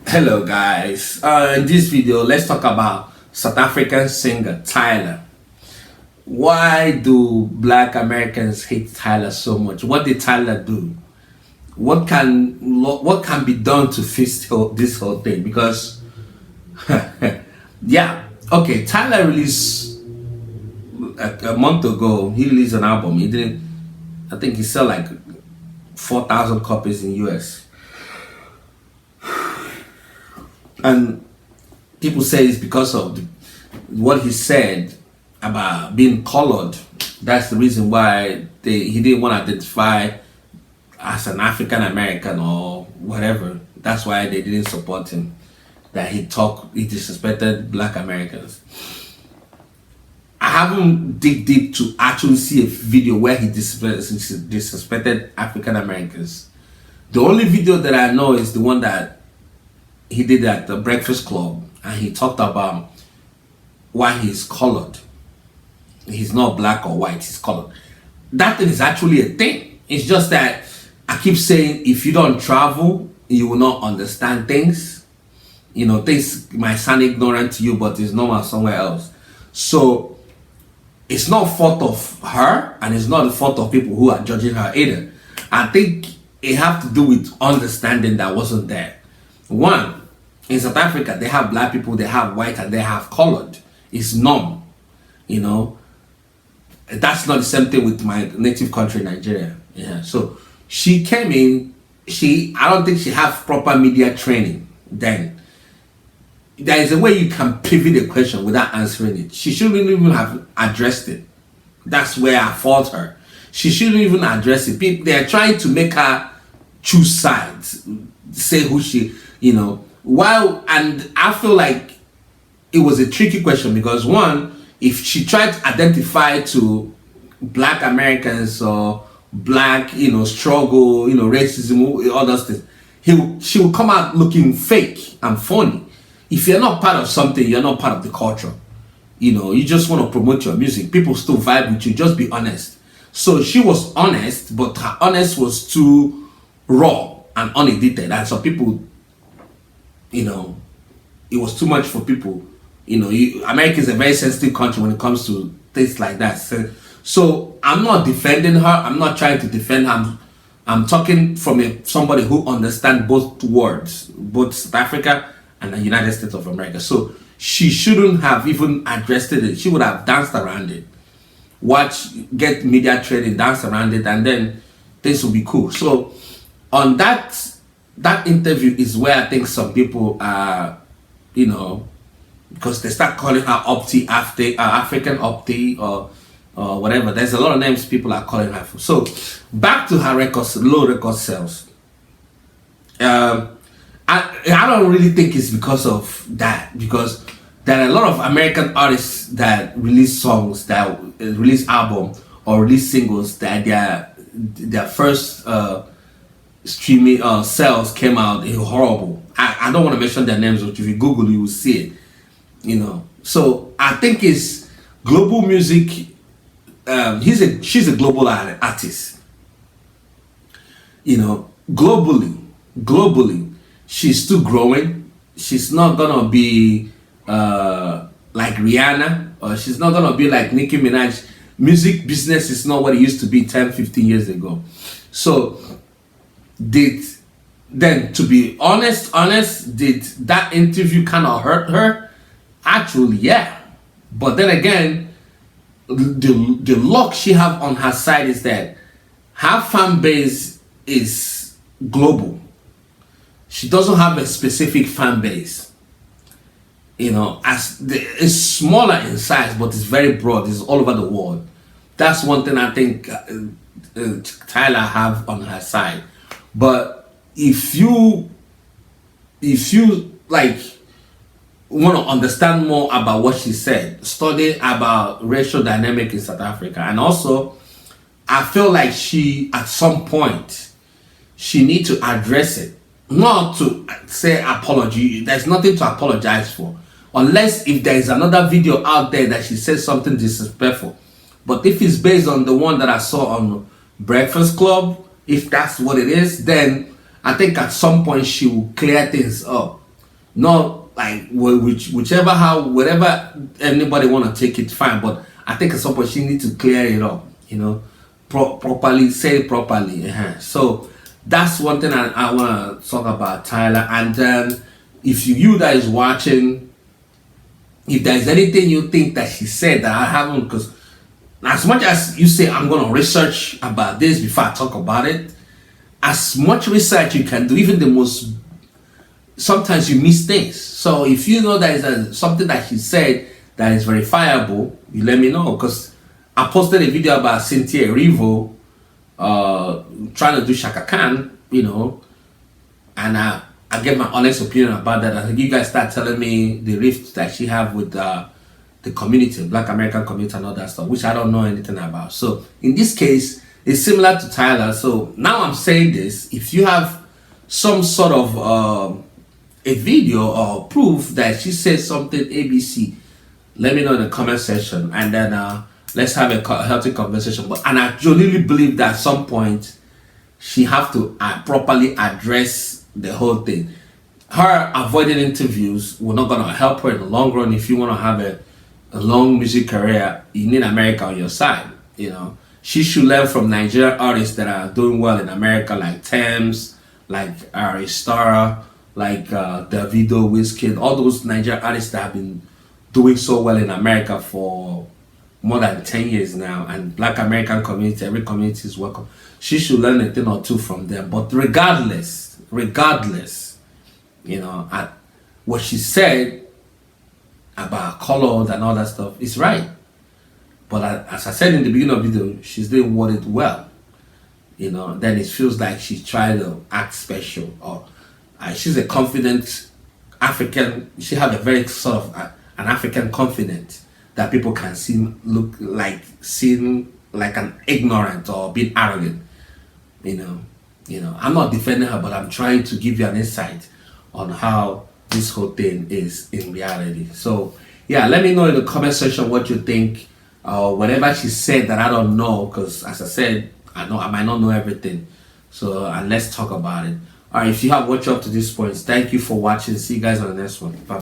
Hello guys, in this video let's talk about South African singer Tyla. Why do black Americans hate Tyla so much? What did Tyla do? What can be done to fix this whole thing? Because yeah, okay, Tyla released a month ago. He released an album. He didn't. I think he sold like 4,000 copies in US. And people say it's because of what he said about being colored. That's the reason why he didn't want to identify as an African American or whatever. That's why they didn't support him. That he disrespected black Americans. I haven't dig deep to actually see a video where he disrespected African Americans. The only video that I know is the one that he did at the Breakfast Club, and he talked about why he's colored. He's not black or white, he's colored. That thing is actually a thing. It's just that I keep saying if you don't travel, you will not understand things. You know, things might sound ignorant to you, but it's normal somewhere else. So it's not fault of her, and it's not the fault of people who are judging her either. I think it have to do with understanding that wasn't there. One, in South Africa, they have black people, they have white, and they have colored. It's normal, you know. That's not the same thing with my native country, Nigeria. Yeah. So she came in. I don't think she have proper media training. Then there is a way you can pivot a question without answering it. She shouldn't even have addressed it. That's where I fault her. She shouldn't even address it. People, they are trying to make her choose sides, say who she. You know, and I feel like it was a tricky question because one, if she tried to identify to black Americans or black, struggle, racism, all those things, she will come out looking fake and phony. If you're not part of something, you're not part of the culture. You just want to promote your music. People still vibe with you. Just be honest. So she was honest, but her honest was too raw and unedited, and some people. It was too much for people. America is a very sensitive country when it comes to things like that. So I'm not defending her. I'm not trying to defend her. I'm talking from somebody who understands both words, both South Africa and the United States of America. So she shouldn't have even addressed it. She would have danced around it. Get media training, dance around it, and then things will be cool. So on that interview is where I think some people are, because they start calling her African Opti or whatever. There's a lot of names people are calling her for. So back to her low record sales. I don't really think it's because of that, because there are a lot of American artists that release songs, that release album or release singles that their first streaming sales came out horrible. I don't want to mention their names, but if you Google, you will see it. So I think it's global music. She's a global artist. Globally, she's still growing. She's not gonna be like Rihanna, or she's not gonna be like Nicki Minaj. Music business is not what it used to be 10-15 years ago. So to be honest, did that interview kind of hurt her? Actually, yeah. But then again, the luck she have on her side is that her fan base is global. She doesn't have a specific fan base. It's smaller in size, but it's very broad. It's all over the world. That's one thing I think Tyla have on her side. But if you like want to understand more about what she said, study about racial dynamic in South Africa, and also I feel like at some point she need to address it, not to say apology. There's nothing to apologize for, unless if there is another video out there that she says something disrespectful. But if it's based on the one that I saw on Breakfast Club, if that's what it is, then I think at some point she will clear things up. Not like whichever how whatever anybody want to take it, fine. But I think at some point she need to clear it up, you know, properly, say it properly. So that's one thing I want to talk about Tyla. And then if you that is watching, if there's anything you think that she said that I haven't, because as much as you say I'm gonna research about this before I talk about it, as much research you can do, even the most, sometimes you miss things. So if you know there is something that she said that is verifiable, you let me know, because I posted a video about Cynthia Erivo trying to do Shaka Khan, you know, and I gave my honest opinion about that. I think you guys start telling me the rift that she have with the community, Black American community and all that stuff, which I don't know anything about. So in this case, it's similar to Tyla. So now I'm saying this, if you have some sort of a video or proof that she says something ABC, let me know in the comment section, and then let's have a healthy conversation. And I genuinely believe that at some point she have to properly address the whole thing. Her avoiding interviews will not gonna help her in the long run. If you want to have a long music career, you need America on your side. You know, she should learn from Nigerian artists that are doing well in America, like Thames, like Aristara, like Davido, Wizkid, all those Nigerian artists that have been doing so well in America for more than 10 years now. And Black American community, every community is welcome. She should learn a thing or two from them. But regardless, you know, what she said about colors and all that stuff is right. But as I said in the beginning of the video, she's doing what it well. You know, then it feels like she's trying to act special, or she's a confident African. She has a very sort of an African confidence that people can seem like an ignorant or being arrogant. You know, I'm not defending her, but I'm trying to give you an insight on how this whole thing is in reality. So yeah, let me know in the comment section what you think, whatever she said that I don't know, because as I said, I might not know everything. So and let's talk about it. All right, if you have watched up to this point, thank you for watching. See you guys on the next one. Bye.